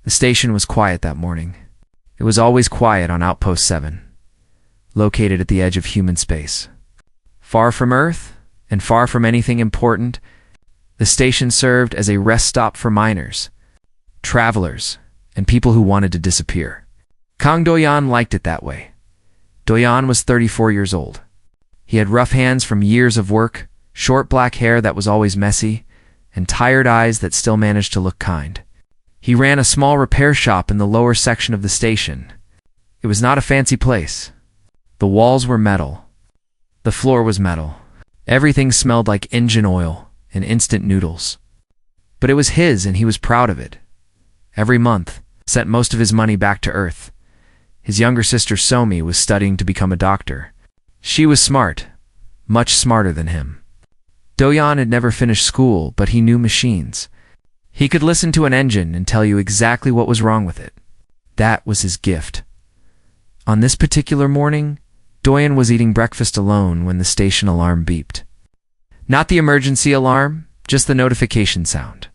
The station was quiet that morning. It was always quiet on Outpost 7, located at the edge of human space. Far from Earth and far from anything important, the station served as a rest stop for miners, travelers, and people who wanted to disappear. Kang Doyan liked it that way. Doyan was 34 years old. He had rough hands from years of work, short black hair that was always messy, and tired eyes that still managed to look kind. He ran a small repair shop in the lower section of the station. It was not a fancy place. The walls were metal. The floor was metal. Everything smelled like engine oil and instant noodles. But it was his, and he was proud of it. Every month, sent most of his money back to Earth. His younger sister Somi was studying to become a doctor. She was smart, much smarter than him. Doyan had never finished school, but he knew machines. He could listen to an engine and tell you exactly what was wrong with it. That was his gift. On this particular morning, Doyan was eating breakfast alone when the station alarm beeped. Not the emergency alarm, just the notification sound.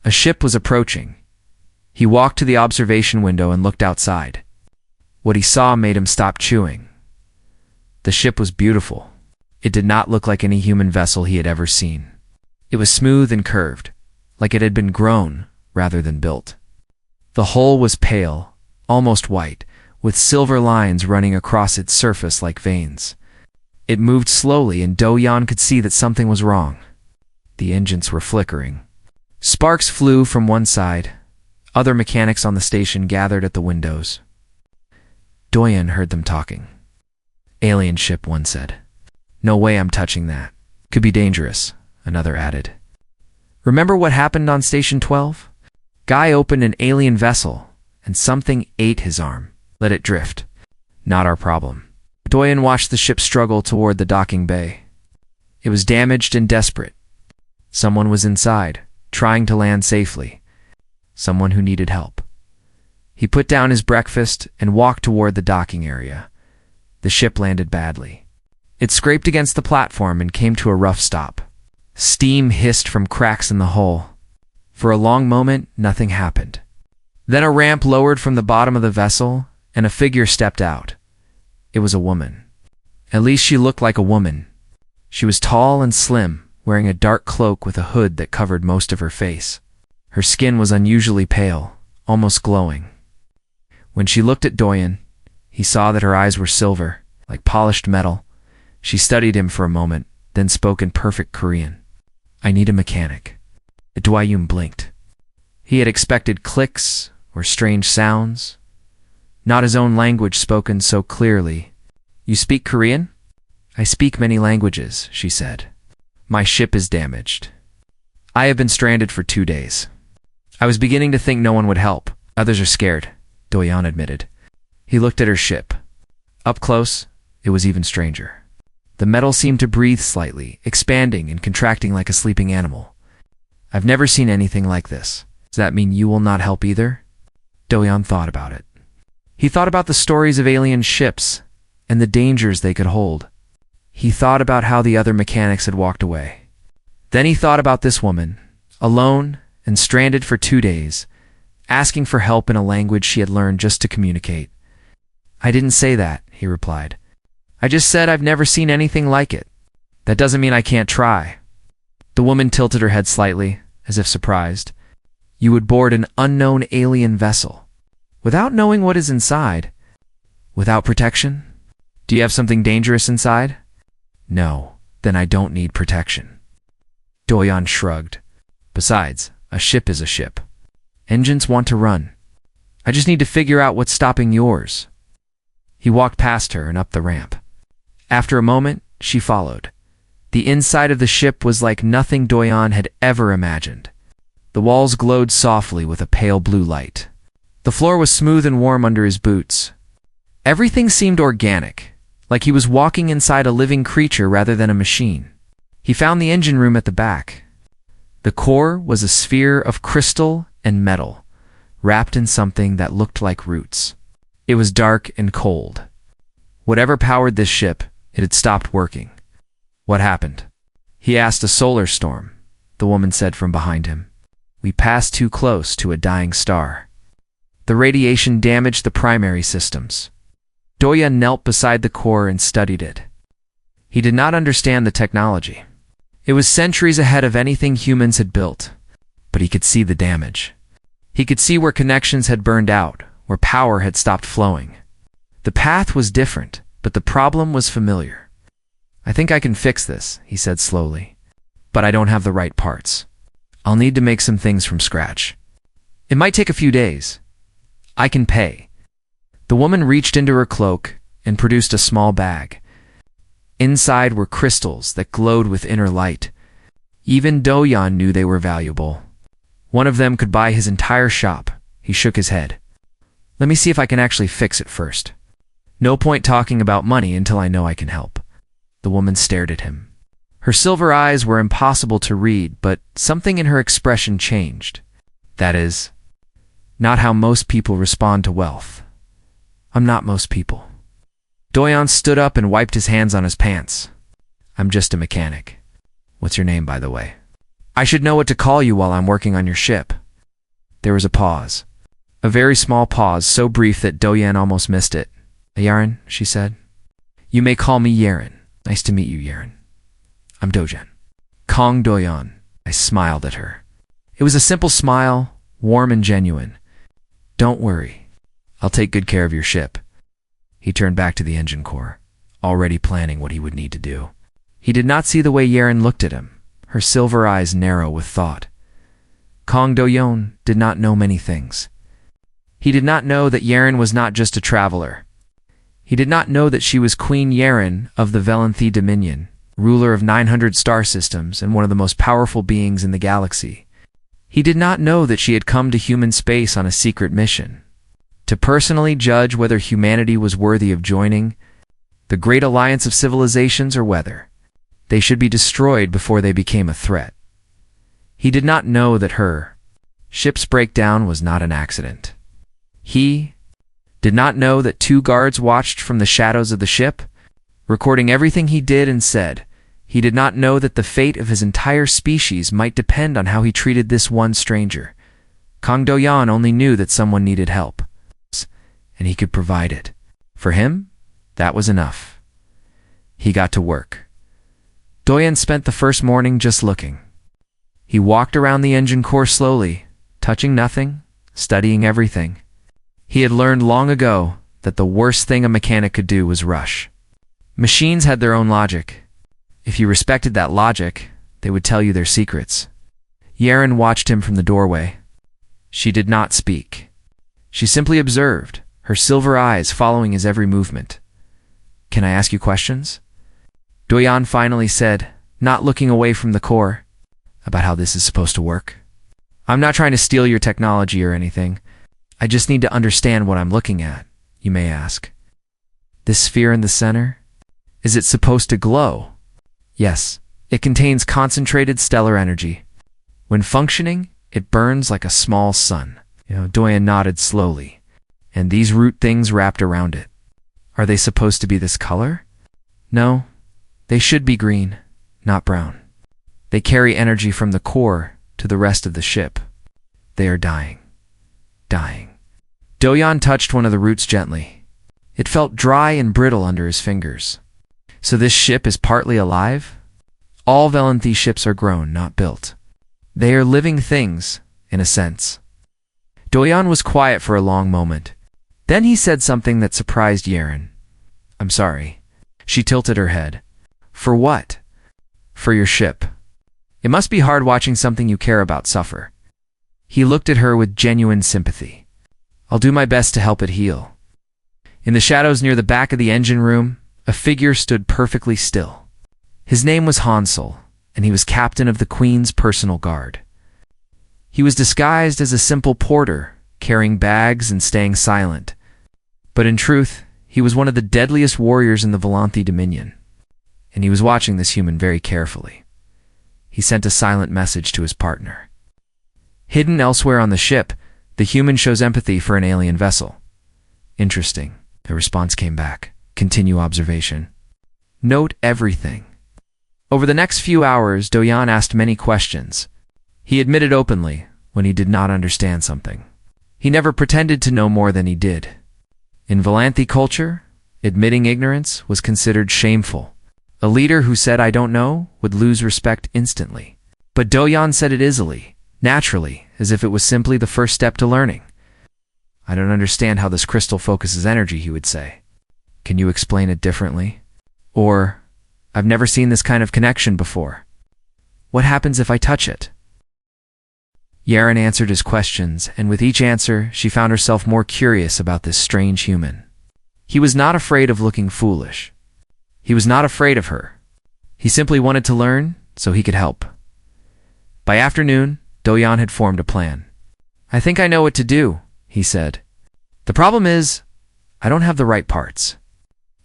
A ship was approaching. He walked to the observation window and looked outside. What he saw made him stop chewing. The ship was beautiful. It did not look like any human vessel he had ever seen. It was smooth and curved, like it had been grown rather than built. The hull was pale, almost white, with silver lines running across its surface like veins. It moved slowly, and Doyan could see that something was wrong. The engines were flickering. Sparks flew from one side. Other mechanics on the station gathered at the windows. Doyan heard them talking. "Alien ship," one said. "No way I'm touching that. Could be dangerous," another added. "Remember what happened on Station 12? Guy opened an alien vessel, and something ate his arm. Let it drift. Not our problem." Doyan watched the ship struggle toward the docking bay. It was damaged and desperate. Someone was inside, trying to land safely. Someone who needed help. He put down his breakfast and walked toward the docking area. The ship landed badly. It scraped against the platform and came to a rough stop. Steam hissed from cracks in the hull. For a long moment, nothing happened. Then a ramp lowered from the bottom of the vessel, and a figure stepped out. It was a woman. At least she looked like a woman. She was tall and slim, wearing a dark cloak with a hood that covered most of her face. Her skin was unusually pale, almost glowing. When she looked at Doyan, he saw that her eyes were silver, like polished metal. She studied him for a moment, then spoke in perfect Korean. "I need a mechanic." Doyan blinked. He had expected clicks or strange sounds, not his own language spoken so clearly. "You speak Korean?" "I speak many languages," she said. "My ship is damaged. I have been stranded for 2 days. I was beginning to think no one would help. Others are scared," Doyan admitted. He looked at her ship. Up close, it was even stranger. The metal seemed to breathe slightly, expanding and contracting like a sleeping animal. "I've never seen anything like this. Does that mean you will not help either?" Doyan thought about it. He thought about the stories of alien ships and the dangers they could hold. He thought about how the other mechanics had walked away. Then he thought about this woman, alone and stranded for 2 days, asking for help in a language she had learned just to communicate. "I didn't say that," he replied. "I just said I've never seen anything like it. That doesn't mean I can't try." The woman tilted her head slightly, as if surprised. "You would board an unknown alien vessel, without knowing what is inside, without protection? Do you have something dangerous inside?" "No, then I don't need protection." Doyan shrugged. "Besides, a ship is a ship. Engines want to run. I just need to figure out what's stopping yours." He walked past her and up the ramp. After a moment, she followed. The inside of the ship was like nothing Doyan had ever imagined. The walls glowed softly with a pale blue light. The floor was smooth and warm under his boots. Everything seemed organic, like he was walking inside a living creature rather than a machine. He found the engine room at the back. The core was a sphere of crystal and metal, wrapped in something that looked like roots. It was dark and cold. Whatever powered this ship, it had stopped working. "What happened?" He asked. "A solar storm," the woman said from behind him. "We passed too close to a dying star." The radiation damaged the primary systems. Doyan knelt beside the core and studied it. He did not understand the technology. It was centuries ahead of anything humans had built, but he could see the damage. He could see where connections had burned out, where power had stopped flowing. The path was different, but the problem was familiar. "I think I can fix this," he said slowly. "But I don't have the right parts. I'll need to make some things from scratch. It might take a few days. I can pay." The woman reached into her cloak and produced a small bag. Inside were crystals that glowed with inner light. Even Doyan knew they were valuable. One of them could buy his entire shop. He shook his head. "Let me see if I can actually fix it first. No point talking about money until I know I can help." The woman stared at him. Her silver eyes were impossible to read, but something in her expression changed. That is, not how most people respond to wealth. "I'm not most people." Doyan stood up and wiped his hands on his pants. "I'm just a mechanic. What's your name, by the way? I should know what to call you while I'm working on your ship." There was a pause. A very small pause, so brief that Doyan almost missed it. "Yaren," she said. "You may call me Yaren. Nice to meet you, Yaren." "I'm Dojan." "Kong Doyan." I smiled at her. It was a simple smile, warm and genuine. "Don't worry. I'll take good care of your ship." He turned back to the engine core, already planning what he would need to do. He did not see the way Yaren looked at him, her silver eyes narrow with thought. Kong Doyon did not know many things. He did not know that Yaren was not just a traveler. He did not know that she was Queen Yaren of the Valanthi Dominion, ruler of 900 star systems and one of the most powerful beings in the galaxy. He did not know that she had come to human space on a secret mission, to personally judge whether humanity was worthy of joining the great alliance of civilizations or whether they should be destroyed before they became a threat. He did not know that her ship's breakdown was not an accident. He did not know that 2 guards watched from the shadows of the ship, recording everything he did and said. He did not know that the fate of his entire species might depend on how he treated this one stranger. Kong Doyan only knew that someone needed help, and he could provide it. For him, that was enough. He got to work. Doyan spent the first morning just looking. He walked around the engine core slowly, touching nothing, studying everything. He had learned long ago that the worst thing a mechanic could do was rush. Machines had their own logic. If you respected that logic, they would tell you their secrets. Yaren watched him from the doorway. She did not speak. She simply observed, her silver eyes following his every movement. "Can I ask you questions?" Doyan finally said, not looking away from the core. "About how this is supposed to work?" "I'm not trying to steal your technology or anything. I just need to understand what I'm looking at," you may ask. "This sphere in the center? Is it supposed to glow?" "Yes, it contains concentrated stellar energy. When functioning, it burns like a small sun." Doyan nodded slowly. "And these root things wrapped around it. Are they supposed to be this color?" "No, they should be green, not brown. They carry energy from the core to the rest of the ship. They are dying. Dying." Doyan touched one of the roots gently. It felt dry and brittle under his fingers. "So this ship is partly alive?" "All Valanthi ships are grown, not built. They are living things, in a sense." Doyan was quiet for a long moment. Then he said something that surprised Yaren. "I'm sorry." She tilted her head. "For what?" "For your ship. It must be hard watching something you care about suffer." He looked at her with genuine sympathy. "I'll do my best to help it heal." In the shadows near the back of the engine room, a figure stood perfectly still. His name was Hansel, and he was captain of the Queen's personal guard. He was disguised as a simple porter, carrying bags and staying silent. But in truth, he was one of the deadliest warriors in the Valanthi Dominion, and he was watching this human very carefully. He sent a silent message to his partner. Hidden elsewhere on the ship, the human shows empathy for an alien vessel. "Interesting," the response came back. "Continue observation. Note everything." Over the next few hours, Doyan asked many questions. He admitted openly when he did not understand something. He never pretended to know more than he did. In Valanthi culture, admitting ignorance was considered shameful. A leader who said "I don't know" would lose respect instantly. But Doyan said it easily, naturally, as if it was simply the first step to learning. "I don't understand how this crystal focuses energy," he would say. "Can you explain it differently?" Or, "I've never seen this kind of connection before. What happens if I touch it?" Yaren answered his questions, and with each answer, she found herself more curious about this strange human. He was not afraid of looking foolish. He was not afraid of her. He simply wanted to learn so he could help. By afternoon, Doyan had formed a plan. "I think I know what to do," he said. "The problem is, I don't have the right parts.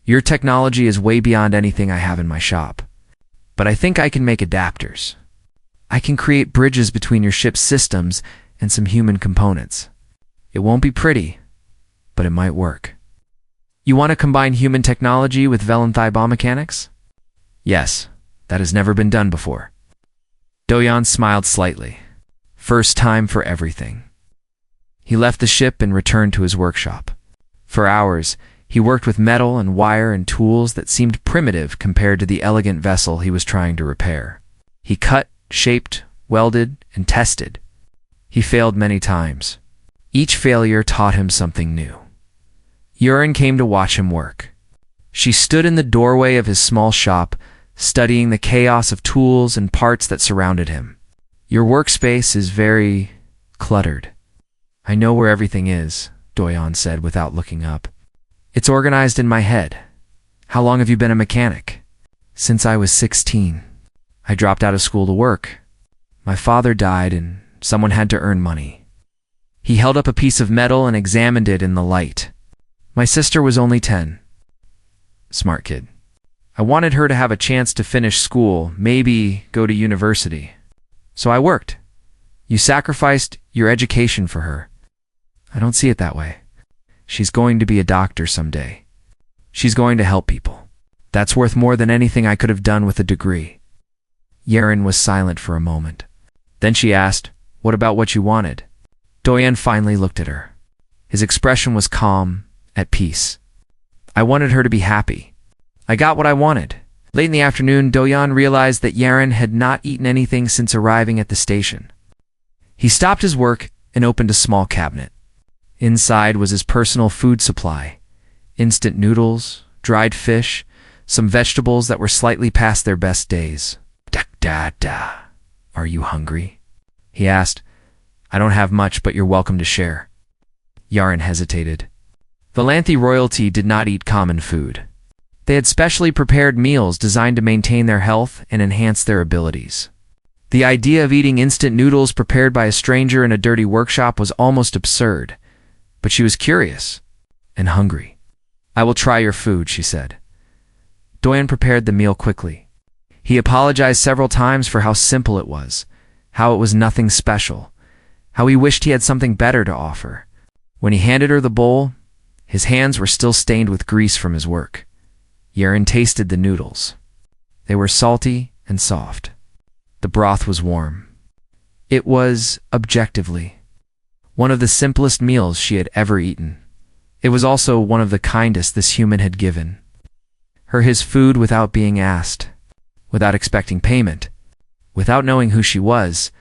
Your technology is way beyond anything I have in my shop. But I think I can make adapters. I can create bridges between your ship's systems and some human components. It won't be pretty, but it might work." "You want to combine human technology with Valanthi biomechanics?" "Yes, that has never been done before." Doyan smiled slightly. First time for everything. He left the ship and returned to his workshop. For hours, he worked with metal and wire and tools that seemed primitive compared to the elegant vessel he was trying to repair. He cut, shaped, welded, and tested. He failed many times. Each failure taught him something new. Yaren came to watch him work. She stood in the doorway of his small shop, studying the chaos of tools and parts that surrounded him. "Your workspace is very cluttered." "I know where everything is," Doyan said without looking up. "It's organized in my head." "How long have you been a mechanic?" "Since I was 16. I dropped out of school to work. My father died and someone had to earn money." He held up a piece of metal and examined it in the light. "My sister was only 10. Smart kid. I wanted her to have a chance to finish school, maybe go to university. So I worked. You sacrificed your education for her." "I don't see it that way. She's going to be a doctor someday. She's going to help people. That's worth more than anything I could have done with a degree." Yaren was silent for a moment. Then she asked, "What about what you wanted?" Doyan finally looked at her. His expression was calm, at peace. "I wanted her to be happy. I got what I wanted." Late in the afternoon, Doyan realized that Yaren had not eaten anything since arriving at the station. He stopped his work and opened a small cabinet. Inside was his personal food supply: instant noodles, dried fish, some vegetables that were slightly past their best days. "Da. Are you hungry?" he asked. "I don't have much, but you're welcome to share." Yaren hesitated. Valanthi royalty did not eat common food. They had specially prepared meals designed to maintain their health and enhance their abilities. The idea of eating instant noodles prepared by a stranger in a dirty workshop was almost absurd, but she was curious and hungry. "I will try your food," she said. Doyan prepared the meal quickly. He apologized several times for how simple it was, how it was nothing special, how he wished he had something better to offer. When he handed her the bowl, his hands were still stained with grease from his work. Yaren tasted the noodles. They were salty and soft. The broth was warm. It was, objectively, one of the simplest meals she had ever eaten. It was also one of the kindest this human had given her his food without being asked, without expecting payment, without knowing who she was.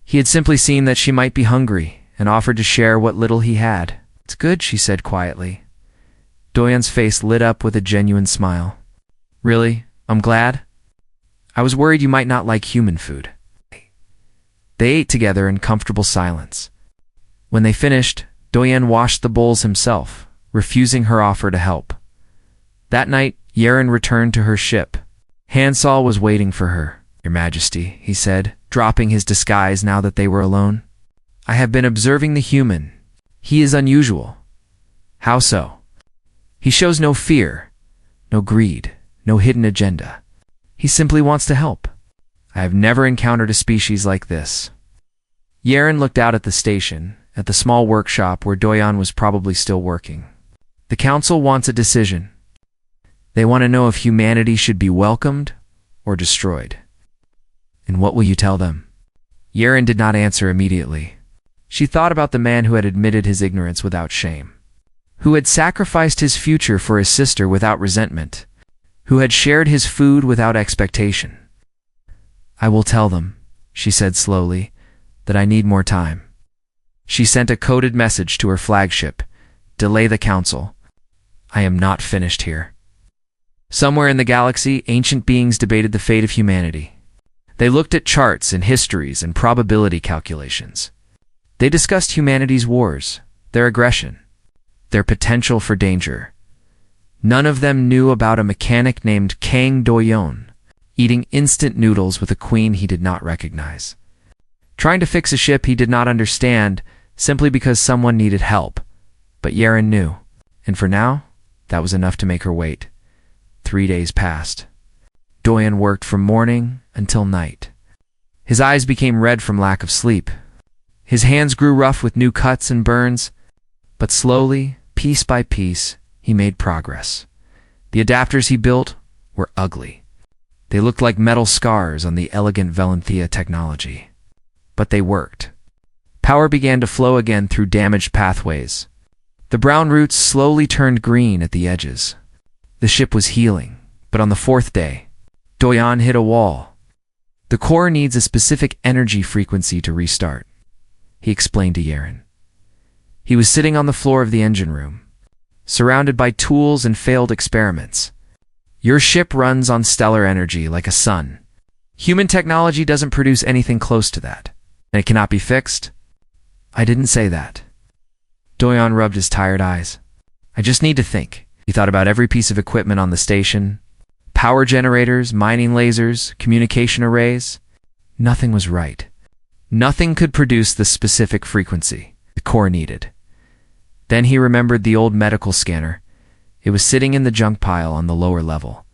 He had simply seen that she might be hungry and offered to share what little he had. "It's good," she said quietly. Doyan's face lit up with a genuine smile. "Really? I'm glad. I was worried you might not like human food." They ate together in comfortable silence. When they finished, Doyan washed the bowls himself, refusing her offer to help. That night, Yaren returned to her ship. Hansal was waiting for her. "Your Majesty," he said, dropping his disguise now that they were alone. "I have been observing the human. He is unusual." "How so?" "He shows no fear, no greed, no hidden agenda. He simply wants to help. I have never encountered a species like this." Yaren looked out at the station, at the small workshop where Doyan was probably still working. "The council wants a decision. They want to know if humanity should be welcomed or destroyed." "And what will you tell them?" Yaren did not answer immediately. She thought about the man who had admitted his ignorance without shame, who had sacrificed his future for his sister without resentment, who had shared his food without expectation. "I will tell them," she said slowly, "that I need more time." She sent a coded message to her flagship, "Delay the council. I am not finished here." Somewhere in the galaxy, ancient beings debated the fate of humanity. They looked at charts and histories and probability calculations. They discussed humanity's wars, their aggression, their potential for danger. None of them knew about a mechanic named Kang Do-yeon, eating instant noodles with a queen he did not recognize, trying to fix a ship he did not understand simply because someone needed help. But Yaren knew, and for now, that was enough to make her wait. 3 days passed. Do-yeon worked from morning until night. His eyes became red from lack of sleep. His hands grew rough with new cuts and burns, but slowly, piece by piece, he made progress. The adapters he built were ugly. They looked like metal scars on the elegant Valenthea technology. But they worked. Power began to flow again through damaged pathways. The brown roots slowly turned green at the edges. The ship was healing, but on the 4th day, Do-yeon hit a wall. "The core needs a specific energy frequency to restart," he explained to Yaren. He was sitting on the floor of the engine room, surrounded by tools and failed experiments. "Your ship runs on stellar energy like a sun. Human technology doesn't produce anything close to that, and it cannot be fixed." "I didn't say that." Do-yeon rubbed his tired eyes. "I just need to think." He thought about every piece of equipment on the station. Power generators, mining lasers, communication arrays. Nothing was right. Nothing could produce the specific frequency the core needed. Then he remembered the old medical scanner. It was sitting in the junk pile on the lower level.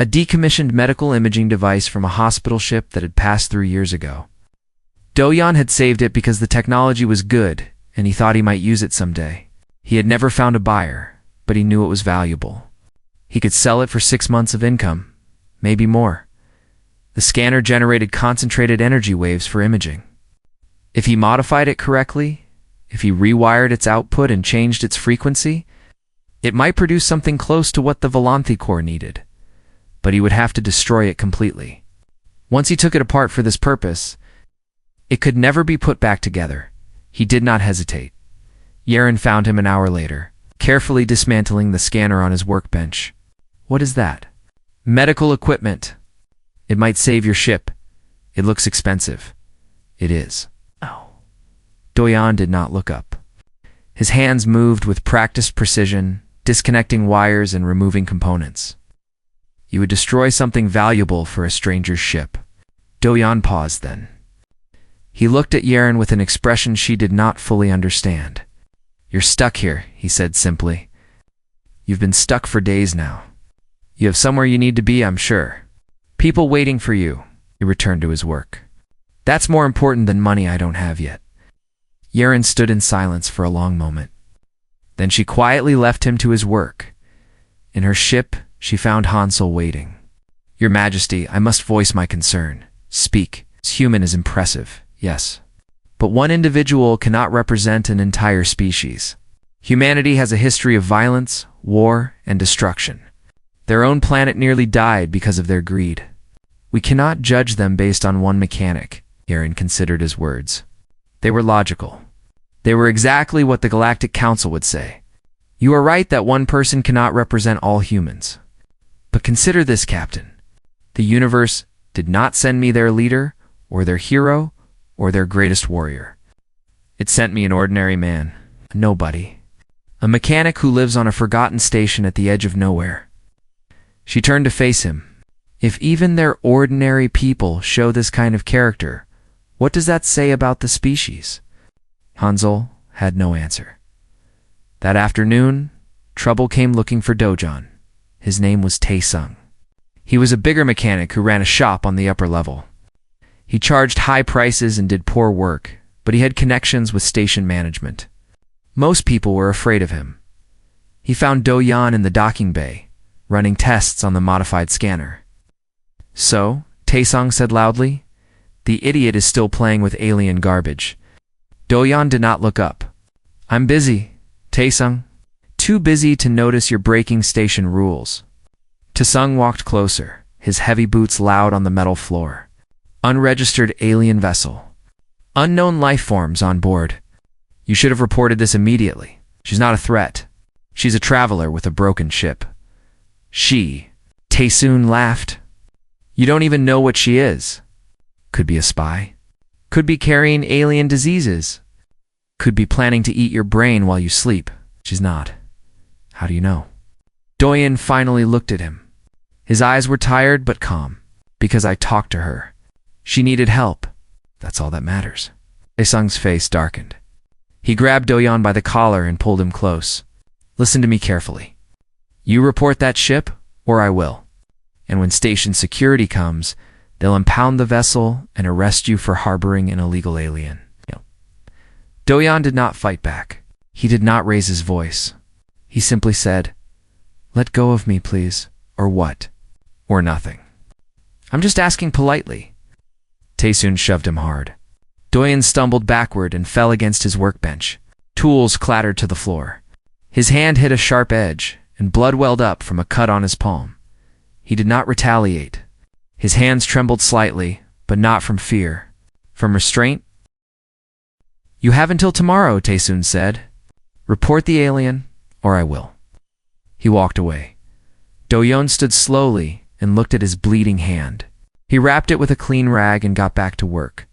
A decommissioned medical imaging device from a hospital ship that had passed through years ago. Do-yeon had saved it because the technology was good, and he thought he might use it someday. He had never found a buyer, but he knew it was valuable. He could sell it for 6 months of income, maybe more. The scanner generated concentrated energy waves for imaging. If he modified it correctly, if he rewired its output and changed its frequency, it might produce something close to what the Valanthi core needed. But he would have to destroy it completely. Once he took it apart for this purpose, it could never be put back together. He did not hesitate. Yaren found him an hour later, carefully dismantling the scanner on his workbench. "What is that?" "Medical equipment. It might save your ship. It looks expensive." "It is." "Oh." Do-yeon did not look up. His hands moved with practiced precision, disconnecting wires and removing components. "You would destroy something valuable for a stranger's ship." Do-yeon paused then. He looked at Yaren with an expression she did not fully understand. "You're stuck here," he said simply. "You've been stuck for days now. You have somewhere you need to be, I'm sure. People waiting for you." He returned to his work. "That's more important than money I don't have yet." Yaren stood in silence for a long moment. Then she quietly left him to his work. In her ship, she found Hansel waiting. "Your Majesty, I must voice my concern. Speak. Human is impressive, yes. But one individual cannot represent an entire species. Humanity has a history of violence, war, and destruction. Their own planet nearly died because of their greed. We cannot judge them based on one mechanic." Yaren considered his words. They were logical. They were exactly what the Galactic Council would say. "You are right that one person cannot represent all humans. But consider this, Captain. The universe did not send me their leader, or their hero, or their greatest warrior. It sent me an ordinary man, a nobody, a mechanic who lives on a forgotten station at the edge of nowhere." She turned to face him. "If even their ordinary people show this kind of character, what does that say about the species?" Hansel had no answer. That afternoon, trouble came looking for Do-yeon. His name was Tae-sung. He was a bigger mechanic who ran a shop on the upper level. He charged high prices and did poor work, but he had connections with station management. Most people were afraid of him. He found Do-yeon in the docking bay, running tests on the modified scanner. "So," Tae-sung said loudly, "the idiot is still playing with alien garbage. Do-yeon did not look up. I'm busy, Tae-sung. Too busy to notice your breaking station rules. Tae-sung walked closer, his heavy boots loud on the metal floor. Unregistered alien vessel. Unknown life forms on board. You should have reported this immediately. She's not a threat. She's a traveler with a broken ship. She. Tae-sung laughed. You don't even know what she is. Could be a spy. Could be carrying alien diseases. Could be planning to eat your brain while you sleep. She's not. How do you know? Do-yeon finally looked at him. His eyes were tired but calm. Because I talked to her. She needed help. That's all that matters. Tae-sung's face darkened. He grabbed Do-yeon by the collar and pulled him close. Listen to me carefully. You report that ship, or I will. And when station security comes, they'll impound the vessel and arrest you for harboring an illegal alien. Do-yeon did not fight back. He did not raise his voice. He simply said, let go of me, please. Or what? Or nothing. I'm just asking politely. Tae-sung shoved him hard. Do-yeon stumbled backward and fell against his workbench. Tools clattered to the floor. His hand hit a sharp edge, and blood welled up from a cut on his palm. He did not retaliate. His hands trembled slightly, but not from fear. From restraint? You have until tomorrow, Tae-sung said. Report the alien, or I will. He walked away. Do-yeon stood slowly and looked at his bleeding hand. He wrapped it with a clean rag and got back to work.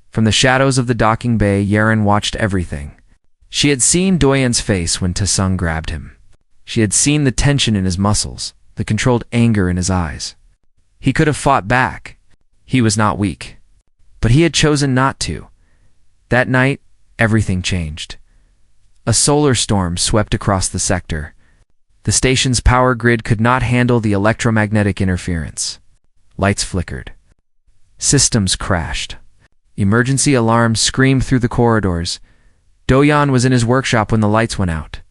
From the shadows of the docking bay, Yeren watched everything. She had seen Do-yeon's face when Tae-sung grabbed him. She had seen the tension in his muscles, the controlled anger in his eyes. He could have fought back. He was not weak. But he had chosen not to. That night, everything changed. A solar storm swept across the sector. The station's power grid could not handle the electromagnetic interference. Lights flickered. Systems crashed. Emergency alarms screamed through the corridors. Do-yeon was in his workshop when the lights went out.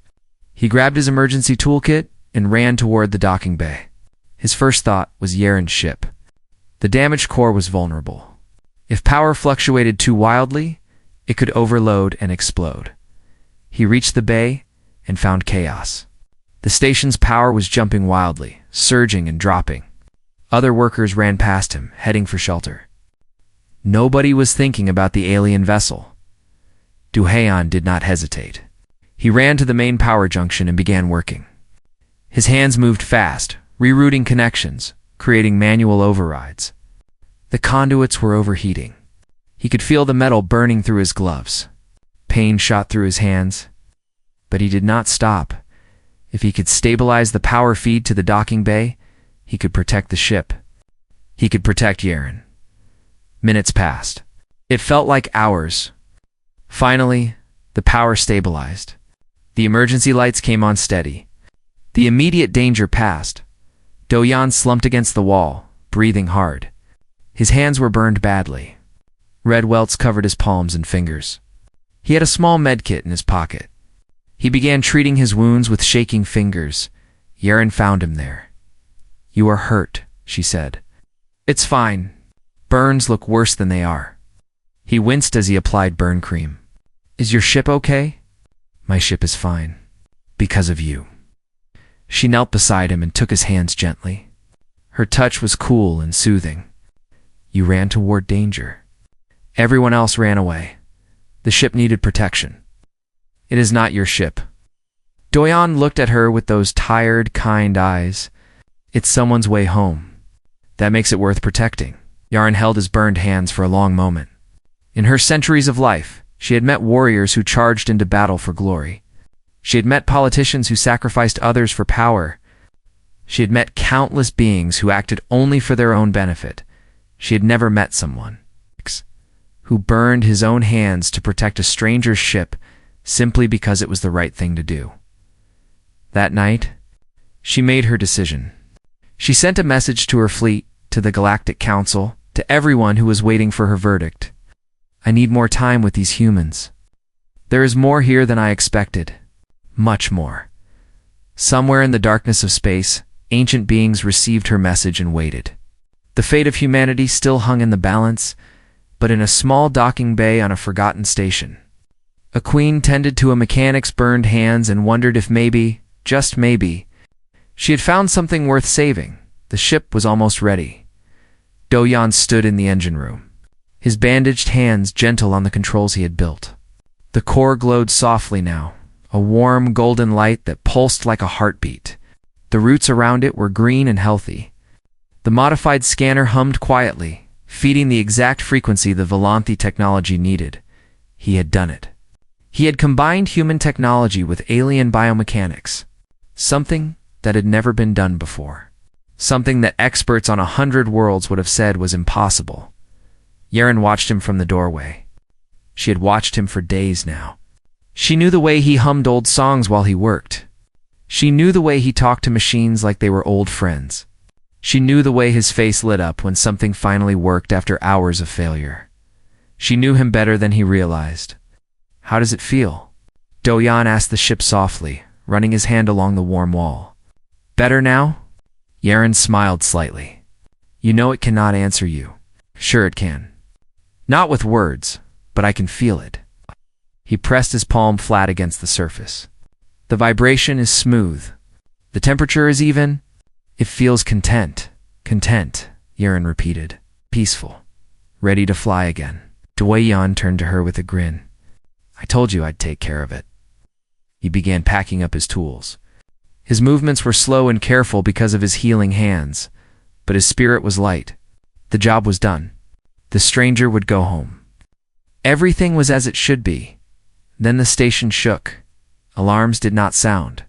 He grabbed his emergency toolkit and ran toward the docking bay. His first thought was Yeren's ship. The damaged core was vulnerable. If power fluctuated too wildly, it could overload and explode. He reached the bay and found chaos. The station's power was jumping wildly, surging and dropping. Other workers ran past him, heading for shelter. Nobody was thinking about the alien vessel. Do-yeon did not hesitate. He ran to the main power junction and began working. His hands moved fast, rerouting connections, creating manual overrides. The conduits were overheating. He could feel the metal burning through his gloves. Pain shot through his hands. But he did not stop. If he could stabilize the power feed to the docking bay, he could protect the ship. He could protect Yeren. Minutes passed. It felt like hours. Finally, the power stabilized. The emergency lights came on steady. The immediate danger passed. Do-yeon slumped against the wall, breathing hard. His hands were burned badly. Red welts covered his palms and fingers. He had a small medkit in his pocket. He began treating his wounds with shaking fingers. Yeren found him there. You are hurt, she said. It's fine. Burns look worse than they are. He winced as he applied burn cream. Is your ship okay? My ship is fine. Because of you. She knelt beside him and took his hands gently. Her touch was cool and soothing. You ran toward danger. Everyone else ran away. The ship needed protection. It is not your ship. Do-yeon looked at her with those tired, kind eyes. It's someone's way home. That makes it worth protecting. Yeren held his burned hands for a long moment. In her centuries of life, she had met warriors who charged into battle for glory. She had met politicians who sacrificed others for power. She had met countless beings who acted only for their own benefit. She had never met someone who burned his own hands to protect a stranger's ship simply because it was the right thing to do. That night, she made her decision. She sent a message to her fleet, to the Galactic Council, to everyone who was waiting for her verdict. I need more time with these humans. There is more here than I expected. Much more. Somewhere in the darkness of space, ancient beings received her message and waited. The fate of humanity still hung in the balance, but in a small docking bay on a forgotten station, A queen tended to a mechanic's burned hands and wondered if maybe, just maybe, she had found something worth saving. The ship was almost ready. Do-Yan stood in the engine room, his bandaged hands gentle on the controls he had built. The core glowed softly now, a warm golden light that pulsed like a heartbeat. The roots around it were green and healthy. The modified scanner hummed quietly, feeding the exact frequency the Volanthi technology needed. He had done it. He had combined human technology with alien biomechanics, something that had never been done before, something that experts on 100 worlds would have said was impossible. Yaren watched him from the doorway. She had watched him for days now. She knew the way he hummed old songs while he worked. She knew the way he talked to machines like they were old friends. She knew the way his face lit up when something finally worked after hours of failure. She knew him better than he realized. "How does it feel?" Do-Yan asked the ship softly, running his hand along the warm wall. "Better now?" Yaren smiled slightly. "You know it cannot answer you." "Sure it can. Not with words, but I can feel it." He pressed his palm flat against the surface. "The vibration is smooth. The temperature is even. It feels content." "Content," Yaren repeated. "Peaceful. Ready to fly again." Do-Yan turned to her with a grin. "I told you I'd take care of it." He began packing up his tools. His movements were slow and careful because of his healing hands, but his spirit was light. The job was done. The stranger would go home. Everything was as it should be. Then the station shook. Alarms did not sound.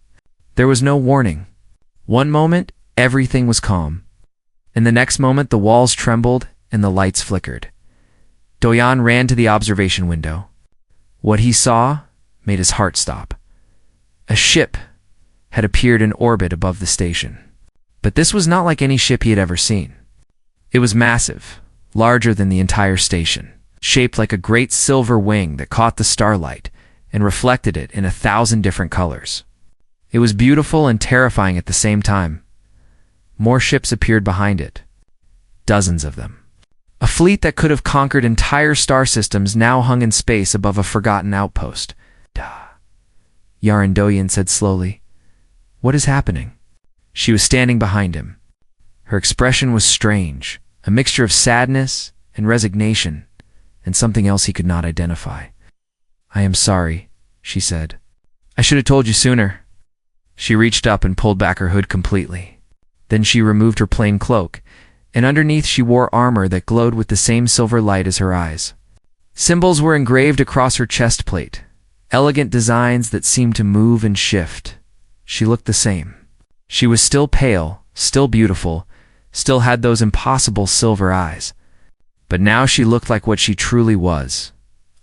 There was no warning. One moment, everything was calm. And the next moment, the walls trembled and the lights flickered. Do-Yan ran to the observation window. What he saw made his heart stop. A ship had appeared in orbit above the station. But this was not like any ship he had ever seen. It was massive, larger than the entire station, shaped like a great silver wing that caught the starlight and reflected it in 1,000 different colors. It was beautiful and terrifying at the same time. More ships appeared behind it. Dozens of them. A fleet that could have conquered entire star systems now hung in space above a forgotten outpost. Yaren Do-Yan said slowly, "What is happening?" She was standing behind him. Her expression was strange, a mixture of sadness and resignation, and something else he could not identify. "I am sorry," she said. "I should have told you sooner." She reached up and pulled back her hood completely. Then she removed her plain cloak, and underneath she wore armor that glowed with the same silver light as her eyes. Symbols were engraved across her chest plate, elegant designs that seemed to move and shift. She looked the same. She was still pale, still beautiful, still had those impossible silver eyes. But now she looked like what she truly was,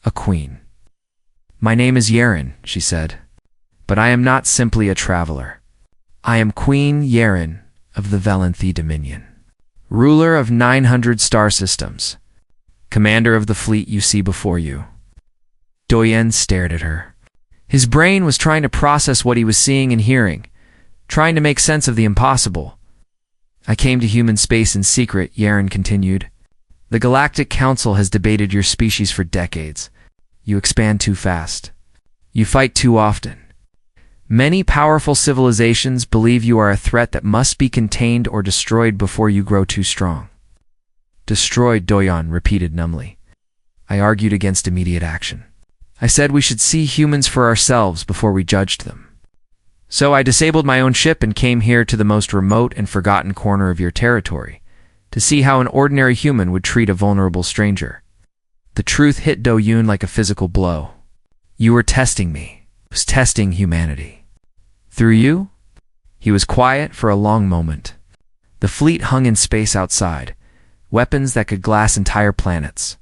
a queen. "My name is Yaren," she said, "but I am not simply a traveler. I am Queen Yaren of the Volanthi Dominion, ruler of 900 star systems, commander of the fleet you see before you." Do-Yan stared at her. His brain was trying to process what he was seeing and hearing, trying to make sense of the impossible. "I came to human space in secret," Yaren continued. "The Galactic Council has debated your species for decades. You expand too fast. You fight too often. Many powerful civilizations believe you are a threat that must be contained or destroyed before you grow too strong." "Destroyed," Do-Yan repeated numbly. "I argued against immediate action. I said we should see humans for ourselves before we judged them. So I disabled my own ship and came here to the most remote and forgotten corner of your territory, to see how an ordinary human would treat a vulnerable stranger." The truth hit Do-Yan like a physical blow. "You were testing me. I was testing humanity. Through you?" He was quiet for a long moment. The fleet hung in space outside, weapons that could glass entire planets.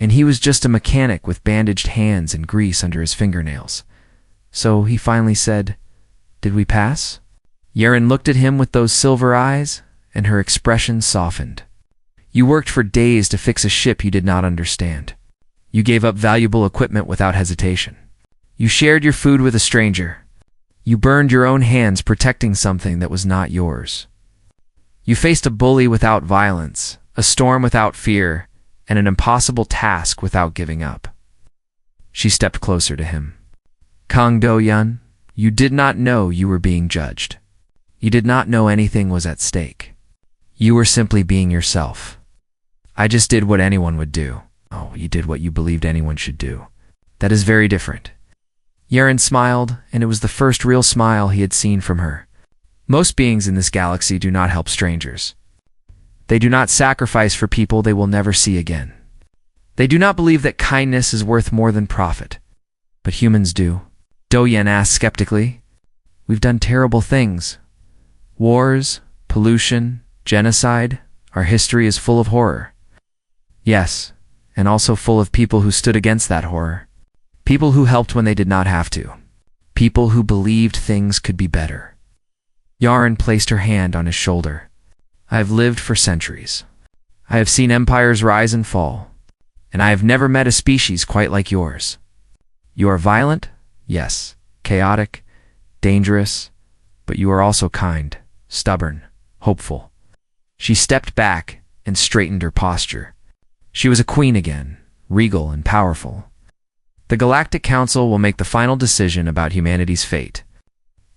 And he was just a mechanic with bandaged hands and grease under his fingernails. So he finally said, "Did we pass?" Yaren looked at him with those silver eyes, and her expression softened. "You worked for days to fix a ship you did not understand. You gave up valuable equipment without hesitation. You shared your food with a stranger. You burned your own hands protecting something that was not yours. You faced a bully without violence, a storm without fear, and an impossible task without giving up." She stepped closer to him. Kang Do-yun, you did not know you were being judged. You did not know anything was at stake. You were simply being yourself. I just did what anyone would do. Oh, you did what you believed anyone should do. That is very different. Yaren smiled, and it was the first real smile he had seen from her. Most beings in this galaxy do not help strangers. They do not sacrifice for people they will never see again. They do not believe that kindness is worth more than profit. But humans do. Do-yun asked skeptically. We've done terrible things. Wars, pollution, genocide. Our history is full of horror. Yes, and also full of people who stood against that horror. People who helped when they did not have to. People who believed things could be better. Yaren placed her hand on his shoulder. I have lived for centuries. I have seen empires rise and fall. And I have never met a species quite like yours. You are violent, yes, chaotic, dangerous, but you are also kind, stubborn, hopeful. She stepped back and straightened her posture. She was a queen again, regal and powerful. The Galactic Council will make the final decision about humanity's fate.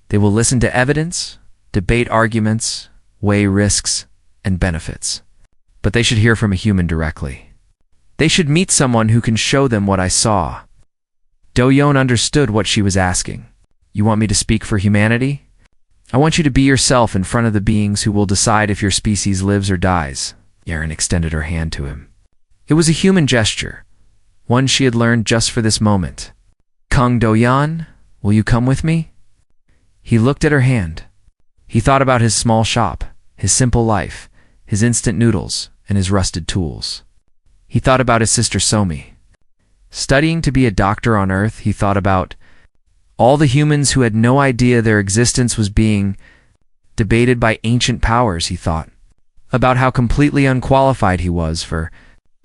They will listen to evidence, debate arguments, weigh risks and benefits. But they should hear from a human directly. They should meet someone who can show them what I saw. Do-yun understood what she was asking. You want me to speak for humanity? I want you to be yourself in front of the beings who will decide if your species lives or dies. Yaren extended her hand to him. It was a human gesture, one she had learned just for this moment. Kang Do-yun, will you come with me? He looked at her hand. He thought about his small shop, his simple life, his instant noodles, and his rusted tools. He thought about his sister Somi. Studying to be a doctor on Earth, he thought about all the humans who had no idea their existence was being debated by ancient powers, he thought. About how completely unqualified he was for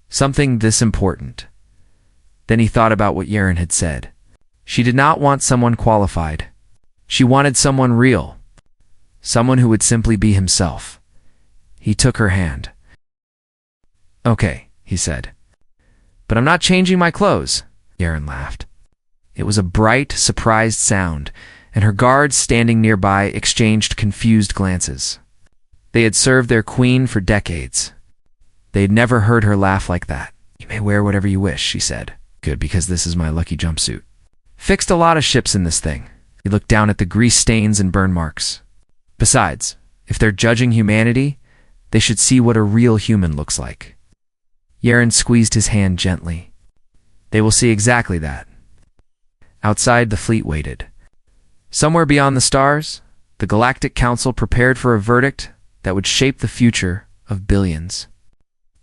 something this important. Then he thought about what Yaren had said. She did not want someone qualified. She wanted someone real. Someone who would simply be himself. He took her hand. Okay, he said. But I'm not changing my clothes, Yaren laughed. It was a bright, surprised sound, and her guards standing nearby exchanged confused glances. They had served their queen for decades. They had never heard her laugh like that. You may wear whatever you wish, she said. Good, because this is my lucky jumpsuit. Fixed a lot of ships in this thing. He looked down at the grease stains and burn marks. Besides, if they're judging humanity, they should see what a real human looks like. Yaren squeezed his hand gently. They will see exactly that. Outside, the fleet waited. Somewhere beyond the stars, the Galactic Council prepared for a verdict that would shape the future of billions.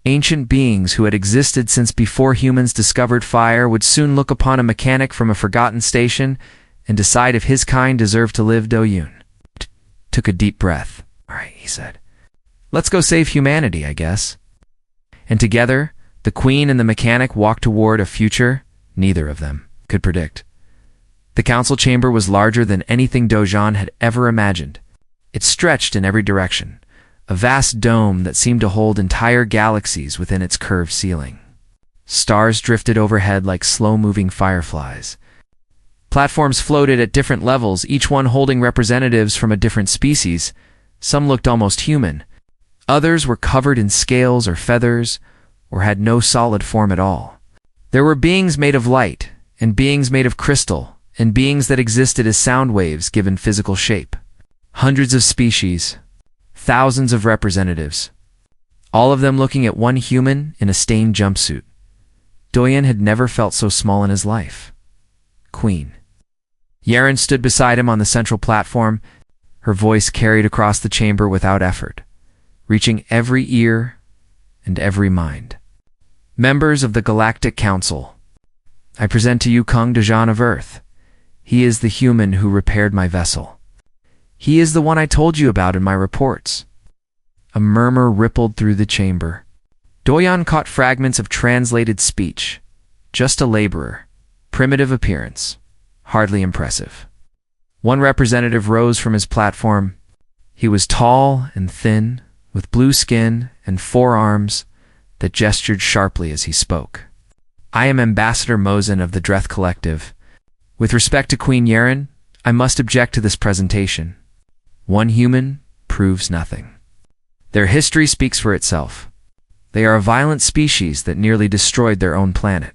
Ancient beings who had existed since before humans discovered fire would soon look upon a mechanic from a forgotten station and decide if his kind deserved to live. Do-yun took a deep breath. All right, he said. Let's go save humanity, I guess. And together, the Queen and the mechanic walked toward a future neither of them could predict. The council chamber was larger than anything Do-yun had ever imagined. It stretched in every direction, a vast dome that seemed to hold entire galaxies within its curved ceiling. Stars drifted overhead like slow-moving fireflies. Platforms floated at different levels, each one holding representatives from a different species. Some looked almost human. Others were covered in scales or feathers, or had no solid form at all. There were beings made of light, and beings made of crystal, and beings that existed as sound waves given physical shape. Hundreds of species, thousands of representatives, all of them looking at one human in a stained jumpsuit. Do-yun had never felt so small in his life. Queen. Yaren stood beside him on the central platform, her voice carried across the chamber without effort, reaching every ear and every mind. Members of the Galactic Council, I present to you Kang Do-yun of Earth. He is the human who repaired my vessel. He is the one I told you about in my reports. A murmur rippled through the chamber. Do-yun caught fragments of translated speech. Just a laborer. Primitive appearance. Hardly impressive. One representative rose from his platform. He was tall and thin, with blue skin and 4 arms that gestured sharply as he spoke. I am Ambassador Mosen of the Dreth Collective. With respect to Queen Yaren, I must object to this presentation. One human proves nothing. Their history speaks for itself. They are a violent species that nearly destroyed their own planet.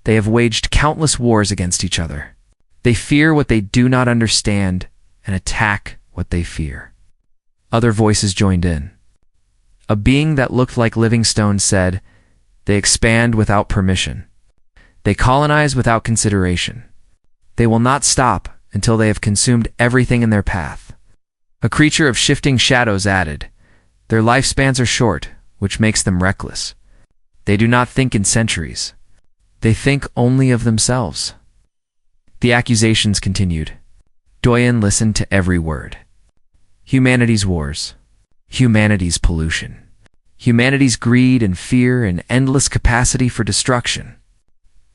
They have waged countless wars against each other. They fear what they do not understand and attack what they fear. Other voices joined in. A being that looked like Livingstone said, "They expand without permission. They colonize without consideration. They will not stop until they have consumed everything in their path." A creature of shifting shadows added, "Their lifespans are short, which makes them reckless. They do not think in centuries. They think only of themselves." The accusations continued. Doyen listened to every word. Humanity's wars. Humanity's pollution. Humanity's greed and fear and endless capacity for destruction.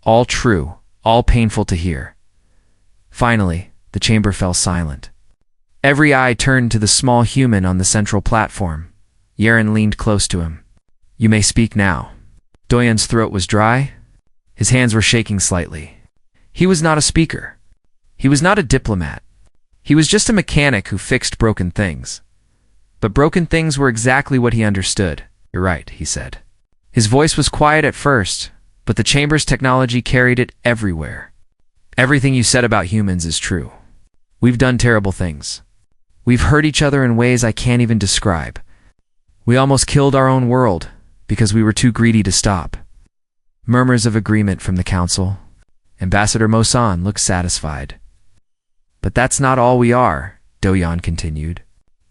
All true, all painful to hear. Finally, the chamber fell silent. Every eye turned to the small human on the central platform. Yaren leaned close to him. "You may speak now." Doyen's throat was dry. His hands were shaking slightly. He was not a speaker. He was not a diplomat. He was just a mechanic who fixed broken things. But broken things were exactly what he understood. "You're right," he said. His voice was quiet at first, but the chamber's technology carried it everywhere. "Everything you said about humans is true. We've done terrible things. We've hurt each other in ways I can't even describe. We almost killed our own world because we were too greedy to stop." Murmurs of agreement from the council. Ambassador Mosan looked satisfied. "But that's not all we are," Doyen continued.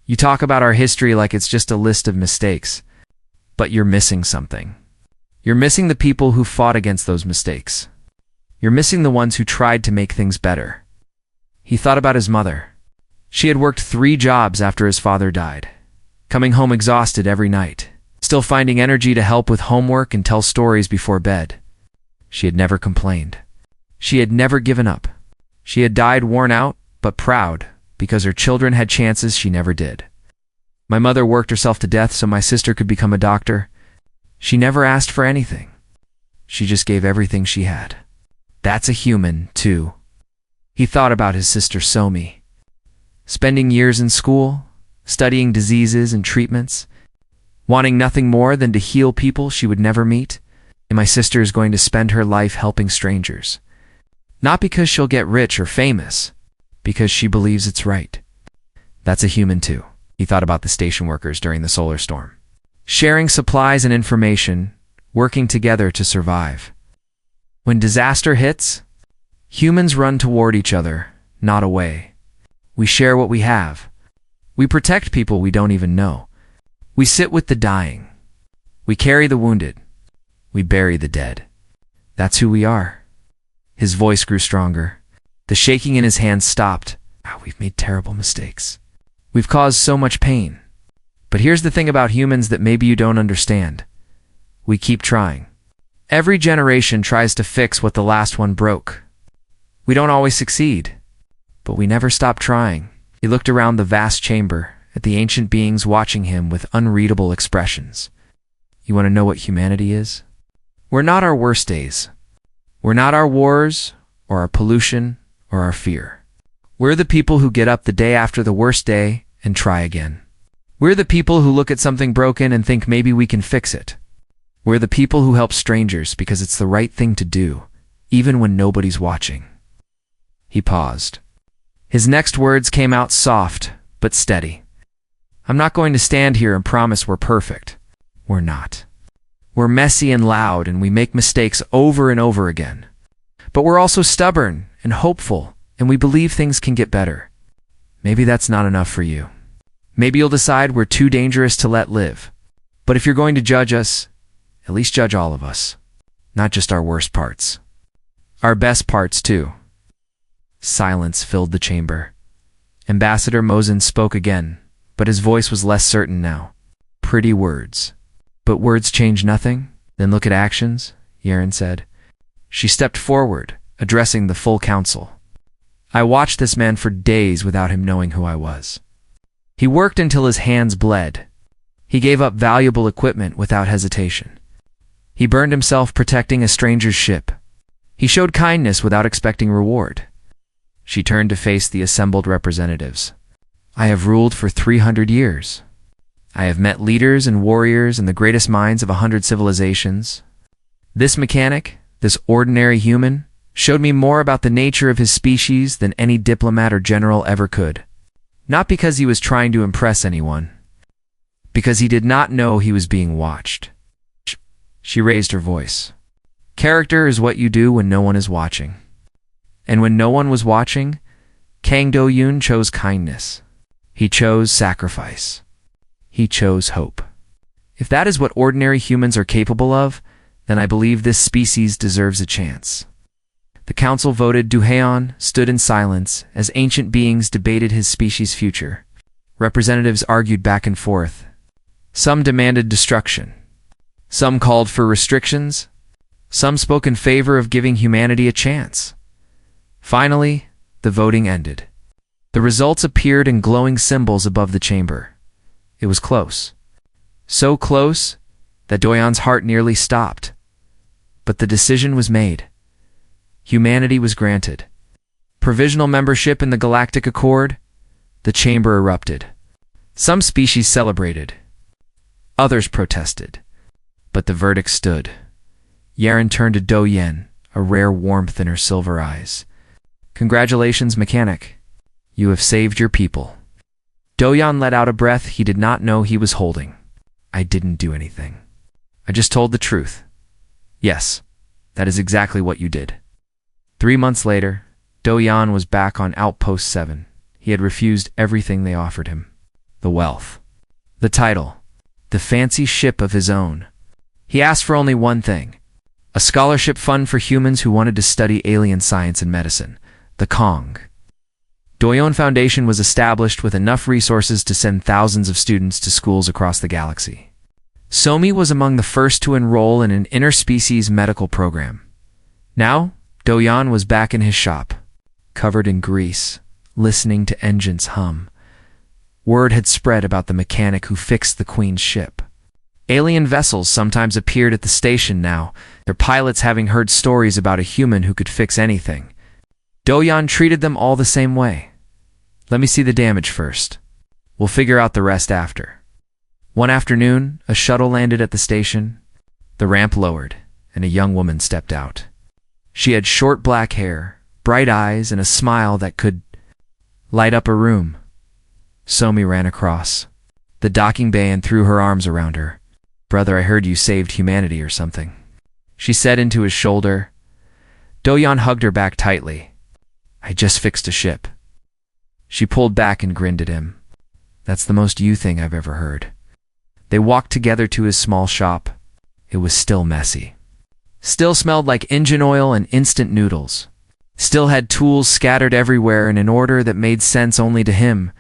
"You talk about our history like it's just a list of mistakes, but you're missing something. You're missing the people who fought against those mistakes. You're missing the ones who tried to make things better." He thought about his mother. She had worked 3 jobs after his father died, coming home exhausted every night, still finding energy to help with homework and tell stories before bed. She had never complained. She had never given up. She had died worn out, but proud, because her children had chances she never did. "My mother worked herself to death so my sister could become a doctor. She never asked for anything. She just gave everything she had." That's a human, too. He thought about his sister Somi. Spending years in school, studying diseases and treatments, wanting nothing more than to heal people she would never meet, and my sister is going to spend her life helping strangers. Not because she'll get rich or famous, because she believes it's right. That's a human too. He thought about the station workers during the solar storm. Sharing supplies and information, working together to survive. When disaster hits, humans run toward each other, not away. We share what we have. We protect people we don't even know. We sit with the dying. We carry the wounded. We bury the dead. That's who we are. His voice grew stronger. The shaking in his hands stopped. We've made terrible mistakes. We've caused so much pain. But here's the thing about humans that maybe you don't understand. We keep trying. Every generation tries to fix what the last one broke. We don't always succeed, but we never stop trying. He looked around the vast chamber at the ancient beings watching him with unreadable expressions. You want to know what humanity is? We're not our worst days. We're not our wars, or our pollution, or our fear. We're the people who get up the day after the worst day and try again. We're the people who look at something broken and think maybe we can fix it. We're the people who help strangers because it's the right thing to do, even when nobody's watching. He paused. His next words came out soft, but steady. I'm not going to stand here and promise we're perfect. We're not. We're messy and loud, and we make mistakes over and over again. But we're also stubborn and hopeful, and we believe things can get better. Maybe that's not enough for you. Maybe you'll decide we're too dangerous to let live. But if you're going to judge us, at least judge all of us, not just our worst parts. Our best parts, too. Silence filled the chamber. Ambassador Mosen spoke again, but his voice was less certain now. Pretty words. But words change nothing? Then look at actions, Yaren said. She stepped forward, addressing the full council. I watched this man for days without him knowing who I was. He worked until his hands bled. He gave up valuable equipment without hesitation. He burned himself protecting a stranger's ship. He showed kindness without expecting reward. She turned to face the assembled representatives. I have ruled for 300 years. I have met leaders and warriors and the greatest minds of 100 civilizations. This mechanic, this ordinary human, showed me more about the nature of his species than any diplomat or general ever could. Not because he was trying to impress anyone, because he did not know he was being watched. She raised her voice. Character is what you do when no one is watching. And when no one was watching, Kang Do-yoon chose kindness. He chose sacrifice. He chose hope. If that is what ordinary humans are capable of, then I believe this species deserves a chance. The council voted. Do-haeon stood in silence as ancient beings debated his species' future. Representatives argued back and forth. Some demanded destruction. Some called for restrictions. Some spoke in favor of giving humanity a chance. Finally, the voting ended. The results appeared in glowing symbols above the chamber. It was close. So close that Do-yeon's heart nearly stopped. But the decision was made. Humanity was granted. Provisional membership in the Galactic Accord. The chamber erupted. Some species celebrated. Others protested. But the verdict stood. Yaren turned to Do-yeon, a rare warmth in her silver eyes. Congratulations, mechanic. You have saved your people. Do-yeon let out a breath he did not know he was holding. I didn't do anything. I just told the truth. Yes, that is exactly what you did. 3 months later, Do-yeon was back on Outpost 7. He had refused everything they offered him. The wealth. The title. The fancy ship of his own. He asked for only one thing. A scholarship fund for humans who wanted to study alien science and medicine. The Kong. Do-yeon Foundation was established with enough resources to send thousands of students to schools across the galaxy. Somi was among the first to enroll in an interspecies medical program. Now, Do-yeon was back in his shop, covered in grease, listening to engines hum. Word had spread about the mechanic who fixed the Queen's ship. Alien vessels sometimes appeared at the station now, their pilots having heard stories about a human who could fix anything. Do-yeon treated them all the same way. Let me see the damage first. We'll figure out the rest after. One afternoon, a shuttle landed at the station. The ramp lowered, and a young woman stepped out. She had short black hair, bright eyes, and a smile that could light up a room. Somi ran across the docking bay and threw her arms around her. Brother, I heard you saved humanity or something, she said into his shoulder. Do-yeon hugged her back tightly. I just fixed a ship. She pulled back and grinned at him. That's the most you thing I've ever heard. They walked together to his small shop. It was still messy. Still smelled like engine oil and instant noodles. Still had tools scattered everywhere in an order that made sense only to him.